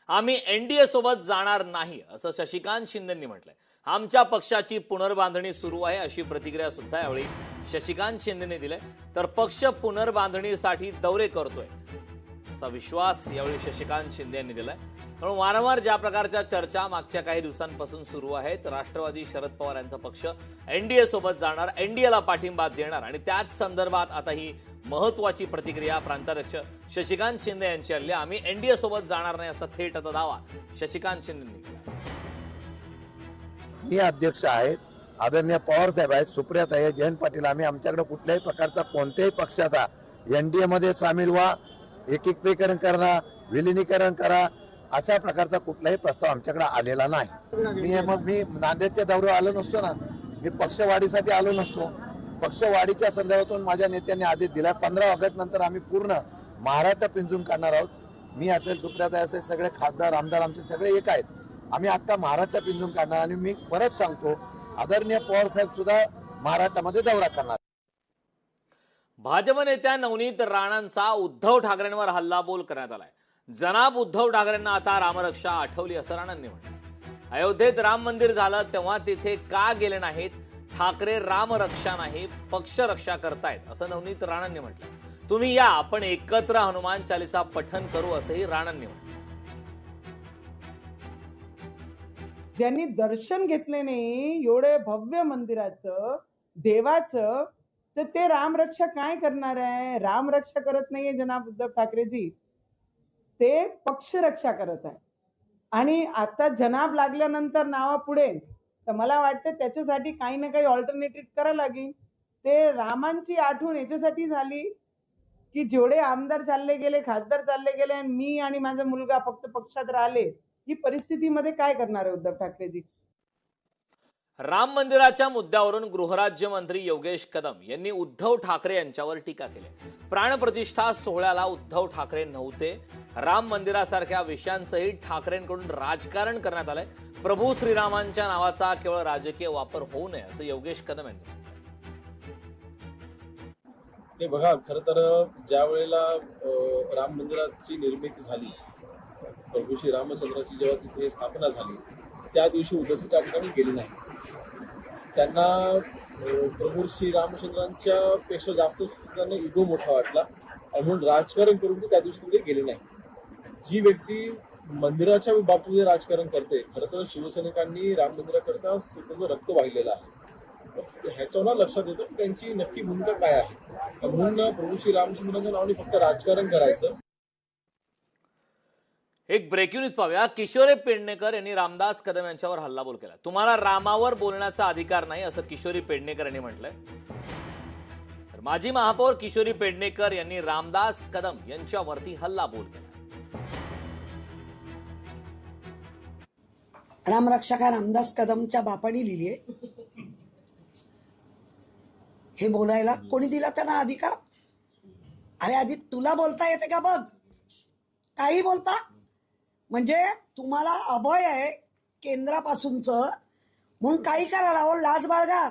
आम्ही एनडीए सोबत जाणार नाही असं शशिकांत शिंदेंनी म्हटलंय. आमच्या पक्षाची पुनर्बांधणी सुरू आहे अशी प्रतिक्रिया सुद्धा यावेळी शशिकांत शिंदेंनी दिलाय. तर पक्ष पुनर्बांधणीसाठी दौरे करतोय असा विश्वास यावेळी शशिकांत शिंदे यांनी दिलाय. म्हणून वारंवार ज्या प्रकारच्या चर्चा मागच्या काही दिवसांपासून सुरू आहेत, राष्ट्रवादी शरद पवार यांचा पक्ष एनडीए सोबत जाणार, एनडीएला पाठिंबा देणार आणि त्याच संदर्भात आता ही महत्वाची प्रतिक्रिया प्रांताध्यक्ष शशिकांत शिंदे यांची आली. आम्ही एनडीए सोबत जाणार नाही असा थेट आता दावा शशिकांत शिंदेंनी केला. मी अध्यक्ष आहेत, आदरणीय पवार साहेब आहेत, सुप्रियाताई आहे, जयंत पाटील, आम्ही आमच्याकडे कुठल्याही प्रकारचा कोणत्याही पक्षाचा एनडीए मध्ये सामील व्हा, एकीकरण करा, विलिनीकरण करा अशा प्रकारचा कुठलाही प्रस्ताव आमच्याकडे आलेला नाही. मी नांदेडच्या दौऱ्यावर आलो नसतो ना, मी पक्षवाढीसाठी आलो नसतो. पक्षवाढीच्या संदर्भातून माझ्या नेत्यांनी आदेश दिला. 15 ऑगस्ट नंतर आम्ही पूर्ण महाराष्ट्र पिंजून काढणार आहोत. मी असेल, सुप्रियाताई असेल, सगळे खासदार आमदार आमचे सगळे एक आहेत. आम्ही आता महाराष्ट्र पिंजून काढणार आणि मी परत सांगतो, आदरणीय पवार साहेब सुद्धा महाराष्ट्रामध्ये दौरा करणार. भाजप नेत्या नवनीत राणांचा उद्धव ठाकरेंवर हल्लाबोल करण्यात आलाय. जनाब उद्धव ठाकरेंना आता रामरक्षा आठवली असं राणांनी म्हटलं. अयोध्येत राम मंदिर झालं तेव्हा तिथे का गेले नाहीत? ठाकरे रामरक्षा नाही पक्षरक्षा करतायत असं नवनीत राणांनी म्हटलं. तुम्ही या, आपण एकत्र हनुमान चालीसा पठण करू असंही राणांनी म्हटलं. ज्यांनी दर्शन घेतले नाही एवढे भव्य मंदिराचं, देवाचं, तर ते रामरक्षा काय करणार आहे? रामरक्षा करत नाहीये जनाब उद्धव ठाकरेजी, ते पक्षरक्षा करत आहे. आणि आता जनाब लागल्यानंतर नावा पुढे, तर मला वाटतं त्याच्यासाठी काही ना काही ऑल्टरनेटिव्ह करायला लागेल. ते रामांची आठवण याच्यासाठी झाली की जेवढे आमदार चालले गेले, खासदार चालले गेले, आणि मी आणि माझा मुलगा फक्त पक्षात राहिले, ही परिस्थितीमध्ये काय करणार आहे उद्धव ठाकरेजी? राम मंदिराच्या मुद्द्यावरून गृहराज्यमंत्री योगेश कदम यांनी उद्धव ठाकरे यांच्यावर टीका केली. प्राणप्रतिष्ठा सोहळ्याला उद्धव ठाकरे नव्हते. राम मंदिरासारख्या विषयांसही ठाकरेंकडून राजकारण करण्यात आलंय. प्रभू श्रीरामांच्या नावाचा केवळ राजकीय वापर होऊ नये असं योगेश कदम यांनी म्हटलं. बघा, खरं तर ज्या वेळेला राम मंदिराची निर्मिती झाली, प्रभू श्री रामचंद्राची जेव्हा तिथे स्थापना झाली, त्या दिवशी उद्धव त्या ठिकाणी गेले नाही. त्यांना प्रभू श्री रामचंद्रांच्या पेक्षा जास्त त्यांना इगो मोठा वाटला आणि म्हणून राजकारण करून ते त्या दिवशी तिकडे गेले नाही. जी व्यक्ती मंदिराच्या बाबतीत राजकारण करते, खरं तर शिवसैनिकांनी राम मंदिराकरता स्वतःचं रक्त वाहिलेलं आहे. ह्याच्यावर लक्षात येतं की त्यांची नक्की भूमिका काय आहे. म्हणून प्रभू श्री रामचंद्रांच्या नावाने फक्त राजकारण करायचं. एक ब्रेकिंग न्यूज पाहूया. किशोरी पेडणेकर यांनी रामदास कदम यांच्यावर हल्लाबोल केला. तुम्हाला रामावर बोलण्याचा अधिकार नाही असं किशोरी पेडणेकर यांनी म्हटलंय. तर माजी महापौर किशोरी पेडणेकर यांनी रामदास कदम यांच्यावरती हल्लाबोल केला. रामरक्षा का रामदास कदमच्या बापाने लिहिली आहे. हे बोलायला कोणी दिला त्यांना अधिकार? अरे आधी तुला बोलता येते का? बघ, काही बोलता म्हणजे तुम्हाला अभय आहे केंद्रापासूनचं, म्हणून काही करा राहो, लाज बाळगा.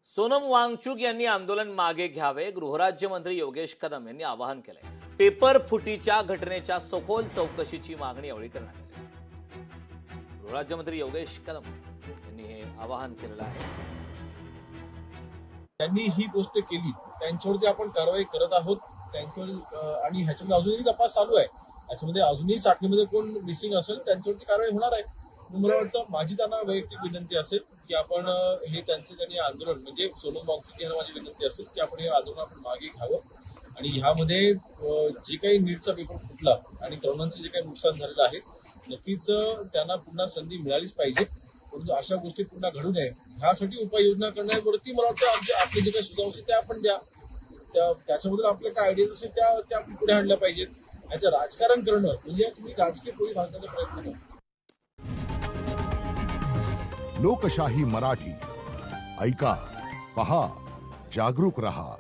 सोनम वांगचुक यांनी आंदोलन मागे घ्यावे. गृहराज्यमंत्री योगेश कदम यांनी आवाहन केलंय. पेपर फुटीच्या घटनेच्या सखोल चौकशीची मागणी यावेळी करण्यात आली. गृहराज्यमंत्री योगेश कदम यांनी हे आवाहन केलेलं आहे. त्यांनी ही गोष्ट केली, त्यांच्यावरती आपण कारवाई करत आहोत. त्यांच्यावर आणि ह्याच्यामध्ये अजूनही तपास चालू आहे. याच्यामध्ये अजूनही चाचणीमध्ये कोण मिसिंग असेल त्यांच्यावरती कारवाई होणार आहे. मला वाटतं माझी त्यांना वैयक्तिक विनंती असेल की आपण हे त्यांनी आंदोलन, म्हणजे सोनम वांगचुक यांना माझी विनंती असेल की आपण हे आंदोलन आपण मागे घ्यावं आणि ह्यामध्ये जे काही नीटचा पेपर फुटला आणि तरुणांचं जे काही नुकसान झालेलं आहे, नक्कीच त्यांना पुन्हा संधी मिळालीच पाहिजे. परंतु अशा गोष्टी पुन्हा घडू नये ह्यासाठी उपाययोजना करण्यावरती मला वाटतं आपले जे काही सुधार असतील त्या आपण द्या. त्याच्याबद्दल आपल्या काय आयडियाज असतील त्या आपण पुढे आणल्या पाहिजेत. याचं राजकारण करणं म्हणजे तुम्ही राजकीय पोळी घालण्याचा प्रयत्न करा. लोकशाही मराठी ऐका, पहा, जागरूक रहा.